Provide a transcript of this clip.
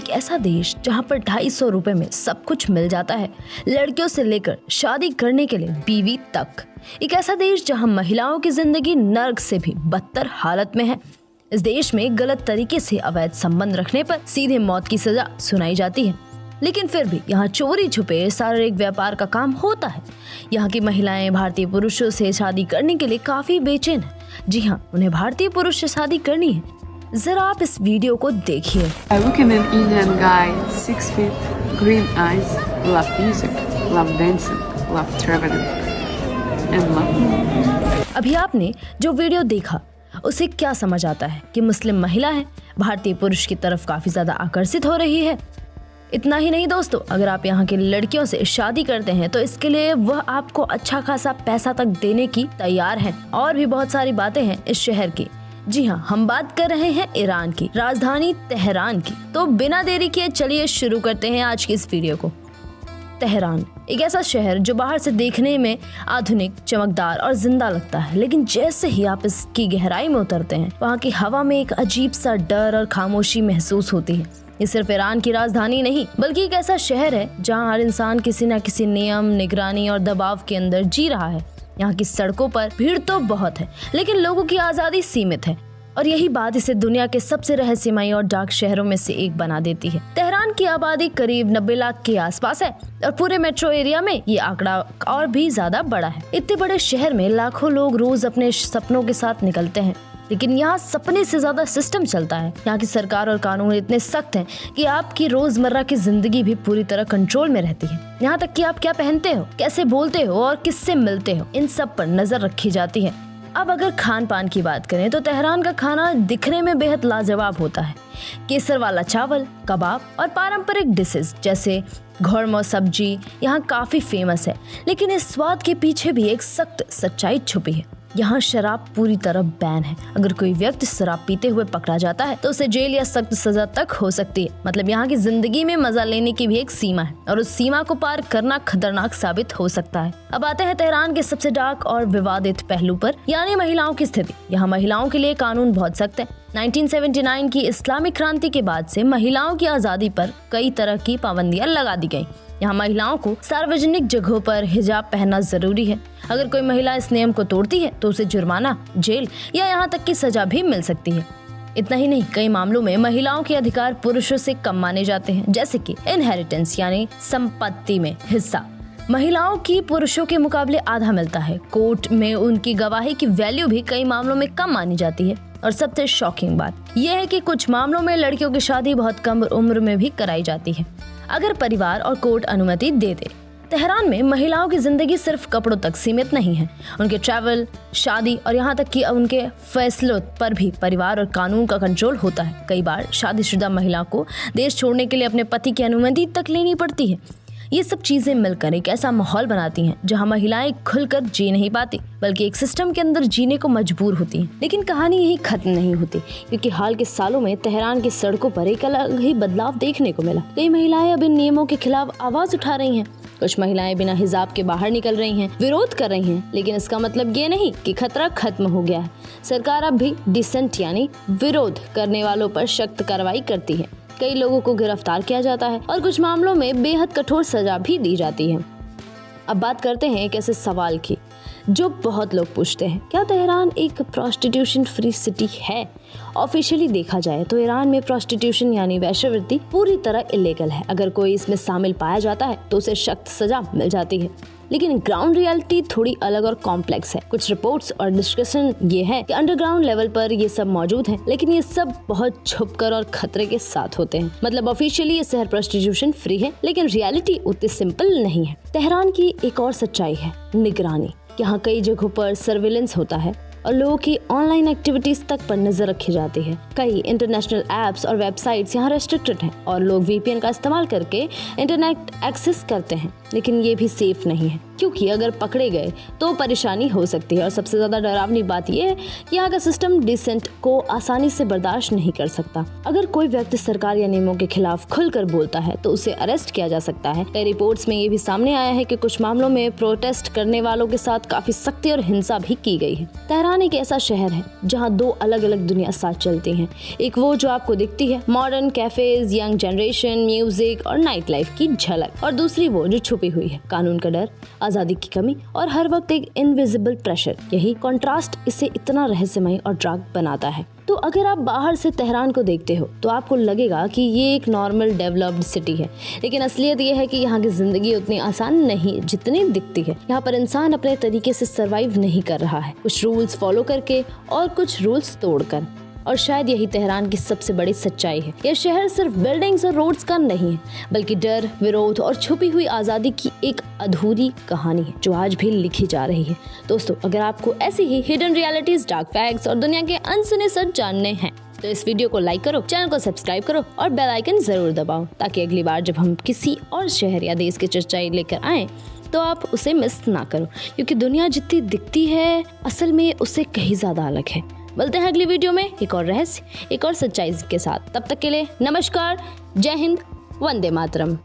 एक ऐसा देश जहां पर 250 रुपए में सब कुछ मिल जाता है, लड़कियों से लेकर शादी करने के लिए बीवी तक। एक ऐसा देश जहां महिलाओं की जिंदगी नर्क से भी बदतर हालत में है। इस देश में गलत तरीके से अवैध संबंध रखने पर सीधे मौत की सजा सुनाई जाती है, लेकिन फिर भी यहाँ चोरी छुपे शारीरिक व्यापार का काम होता है। यहाँ की महिलाएं भारतीय पुरुषों से शादी करने के लिए काफी बेचैन हैं। जी हाँ, उन्हें भारतीय पुरुष से शादी करनी है। जरा आप इस वीडियो को देखिए। I look at an Indian guy, 6 feet, green eyes, love music, love dancing, love traveling, and love. अभी आपने जो वीडियो देखा उसे क्या समझ आता है कि मुस्लिम महिला है, भारतीय पुरुष की तरफ काफी ज्यादा आकर्षित हो रही है। इतना ही नहीं दोस्तों, अगर आप यहाँ की लड़कियों से शादी करते हैं तो इसके लिए वह आपको अच्छा खासा पैसा तक देने की तैयार है। और भी बहुत सारी बातें हैं इस शहर की। जी हाँ, हम बात कर रहे हैं ईरान की राजधानी तेहरान की। तो बिना देरी किए चलिए शुरू करते हैं आज की इस वीडियो को। तेहरान एक ऐसा शहर जो बाहर से देखने में आधुनिक, चमकदार और जिंदा लगता है, लेकिन जैसे ही आप इसकी गहराई में उतरते हैं वहाँ की हवा में एक अजीब सा डर और खामोशी महसूस होती है। ये सिर्फ ईरान की राजधानी नहीं, बल्कि एक ऐसा शहर है जहाँ हर इंसान किसी न किसी नियम, निगरानी और दबाव के अंदर जी रहा है। यहाँ की सड़कों पर भीड़ तो बहुत है, लेकिन लोगों की आज़ादी सीमित है, और यही बात इसे दुनिया के सबसे रहस्यमयी और डार्क शहरों में से एक बना देती है। तेहरान की आबादी करीब 90 लाख के आसपास है और पूरे मेट्रो एरिया में ये आंकड़ा और भी ज्यादा बड़ा है। इतने बड़े शहर में लाखों लोग रोज अपने सपनों के साथ निकलते हैं, लेकिन यहाँ सपने से ज्यादा सिस्टम चलता है। यहाँ की सरकार और कानून इतने सख्त हैं कि आपकी रोजमर्रा की जिंदगी भी पूरी तरह कंट्रोल में रहती है। यहाँ तक कि आप क्या पहनते हो, कैसे बोलते हो और किससे मिलते हो, इन सब पर नजर रखी जाती है। अब अगर खान पान की बात करें तो तेहरान का खाना दिखने में बेहद लाजवाब होता है। केसर वाला चावल, कबाब और पारंपरिक डिशेस जैसे घोरमो सब्जी यहाँ काफी फेमस है, लेकिन इस स्वाद के पीछे भी एक सख्त सच्चाई छुपी है। यहाँ शराब पूरी तरह बैन है। अगर कोई व्यक्ति शराब पीते हुए पकड़ा जाता है तो उसे जेल या सख्त सजा तक हो सकती है। मतलब यहाँ की जिंदगी में मजा लेने की भी एक सीमा है, और उस सीमा को पार करना खतरनाक साबित हो सकता है। अब आते हैं तेहरान के सबसे डार्क और विवादित पहलू पर, यानी महिलाओं की स्थिति। यहाँ महिलाओं के लिए कानून बहुत सख्त है। 1979 की इस्लामिक क्रांति के बाद से महिलाओं की आजादी पर कई तरह की पाबंदियां लगा दी गयी। यहाँ महिलाओं को सार्वजनिक जगहों पर हिजाब पहनना जरूरी है। अगर कोई महिला इस नियम को तोड़ती है तो उसे जुर्माना, जेल या यहाँ तक की सजा भी मिल सकती है। इतना ही नहीं, कई मामलों में महिलाओं के अधिकार पुरुषों से कम माने जाते हैं, जैसे कि इनहेरिटेंस यानी संपत्ति में हिस्सा महिलाओं की पुरुषों के मुकाबले आधा मिलता है। कोर्ट में उनकी गवाही की वैल्यू भी कई मामलों में कम मानी जाती है। और सबसे शॉकिंग बात यह है कि कुछ मामलों में लड़कियों की शादी बहुत कम उम्र में भी कराई जाती है, अगर परिवार और कोर्ट अनुमति दे दे। तेहरान में महिलाओं की जिंदगी सिर्फ कपड़ों तक सीमित नहीं है। उनके ट्रैवल, शादी और यहाँ तक कि उनके फैसलों पर भी परिवार और कानून का कंट्रोल होता है। कई बार शादीशुदा महिला को देश छोड़ने के लिए अपने पति की अनुमति तक लेनी पड़ती है। ये सब चीजें मिलकर एक ऐसा माहौल बनाती हैं जहां महिलाएं खुलकर जी नहीं पाती, बल्कि एक सिस्टम के अंदर जीने को मजबूर होती हैं। लेकिन कहानी यही खत्म नहीं होती, क्योंकि हाल के सालों में तेहरान की सड़कों पर एक अलग ही बदलाव देखने को मिला। कई महिलाएं अब इन नियमों के खिलाफ आवाज उठा रही हैं। कुछ महिलाएं बिना हिजाब के बाहर निकल रही हैं, विरोध कर रही हैं, लेकिन इसका मतलब ये नहीं कि खतरा खत्म हो गया है। सरकार अब भी डिसेंट यानी विरोध करने वालों पर सख्त कार्रवाई करती है। कई लोगों को गिरफ्तार किया जाता है और कुछ मामलों में बेहद कठोर सजा भी दी जाती है। अब बात करते हैं एक ऐसे सवाल की जो बहुत लोग पूछते हैं, क्या तेहरान एक प्रोस्टिट्यूशन फ्री सिटी है? ऑफिशियली देखा जाए तो ईरान में प्रोस्टिट्यूशन यानी वेश्यावृत्ति पूरी तरह इलीगल है। अगर कोई इसमें शामिल पाया जाता है तो उसे सख्त सजा मिल जाती है। लेकिन ग्राउंड रियलिटी थोड़ी अलग और कॉम्प्लेक्स है। कुछ रिपोर्ट्स और डिस्कशन ये है कि अंडरग्राउंड लेवल पर ये सब मौजूद है, लेकिन ये सब बहुत छुपकर और खतरे के साथ होते हैं। मतलब ऑफिशियली ये शहर प्रोस्टिट्यूशन फ्री है, लेकिन रियलिटी उतनी सिंपल नहीं है। तेहरान की एक और सच्चाई है निगरानी। यहाँ कई जगहों पर सर्विलेंस होता है और लोगों की ऑनलाइन एक्टिविटीज तक पर नजर रखी जाती है। कई इंटरनेशनल एप्स और वेबसाइट्स यहाँ रेस्ट्रिक्टेड हैं और लोग VPN का इस्तेमाल करके इंटरनेट एक्सेस करते हैं, लेकिन ये भी सेफ नहीं है, क्योंकि अगर पकड़े गए तो परेशानी हो सकती है। और सबसे ज्यादा डरावनी बात यह है कि यहाँ का सिस्टम डिसेंट को आसानी से बर्दाश्त नहीं कर सकता। अगर कोई व्यक्ति सरकार या नियमों के खिलाफ खुलकर बोलता है तो उसे अरेस्ट किया जा सकता है। कई रिपोर्ट्स में ये भी सामने आया है कि कुछ मामलों में प्रोटेस्ट करने वालों के साथ काफी सख्ती और हिंसा भी की गई है। तेहरान तेहरान एक ऐसा शहर है जहाँ दो अलग अलग दुनिया साथ चलती हैं। एक वो जो आपको दिखती है, modern cafes, young generation, music और नाइट लाइफ की झलक, और दूसरी वो जो छुपी हुई है, कानून का डर, आज़ादी की कमी और हर वक्त एक इनविजिबल प्रेशर। यही कॉन्ट्रास्ट इसे इतना रहस्यमय और डार्क बनाता है। तो अगर आप बाहर से तेहरान को देखते हो तो आपको लगेगा कि ये एक नॉर्मल डेवलप्ड सिटी है, लेकिन असलियत ये है कि यहाँ की जिंदगी उतनी आसान नहीं जितनी दिखती है। यहाँ पर इंसान अपने तरीके से सरवाइव नहीं कर रहा है, कुछ रूल्स फॉलो करके और कुछ रूल्स तोड़कर। और शायद यही तेहरान की सबसे बड़ी सच्चाई है। यह शहर सिर्फ बिल्डिंग्स और रोड्स का नहीं है, बल्कि डर, विरोध और छुपी हुई आज़ादी की एक अधूरी कहानी है जो आज भी लिखी जा रही है। दोस्तों, अगर आपको ऐसी ही हिडन रियलिटीज, डार्क फैक्ट्स और दुनिया के अनसुने सच जानने हैं तो इस वीडियो को लाइक करो, चैनल को सब्सक्राइब करो और बेल आइकन जरूर दबाओ, ताकि अगली बार जब हम किसी और शहर या देश की चर्चाएं लेकर आएँ तो आप उसे मिस ना करो, क्योंकि दुनिया जितनी दिखती है असल में उससे कहीं ज़्यादा अलग है। मिलते हैं अगली वीडियो में एक और रहस्य, एक और सच्चाई के साथ। तब तक के लिए नमस्कार, जय हिंद, वंदे मातरम।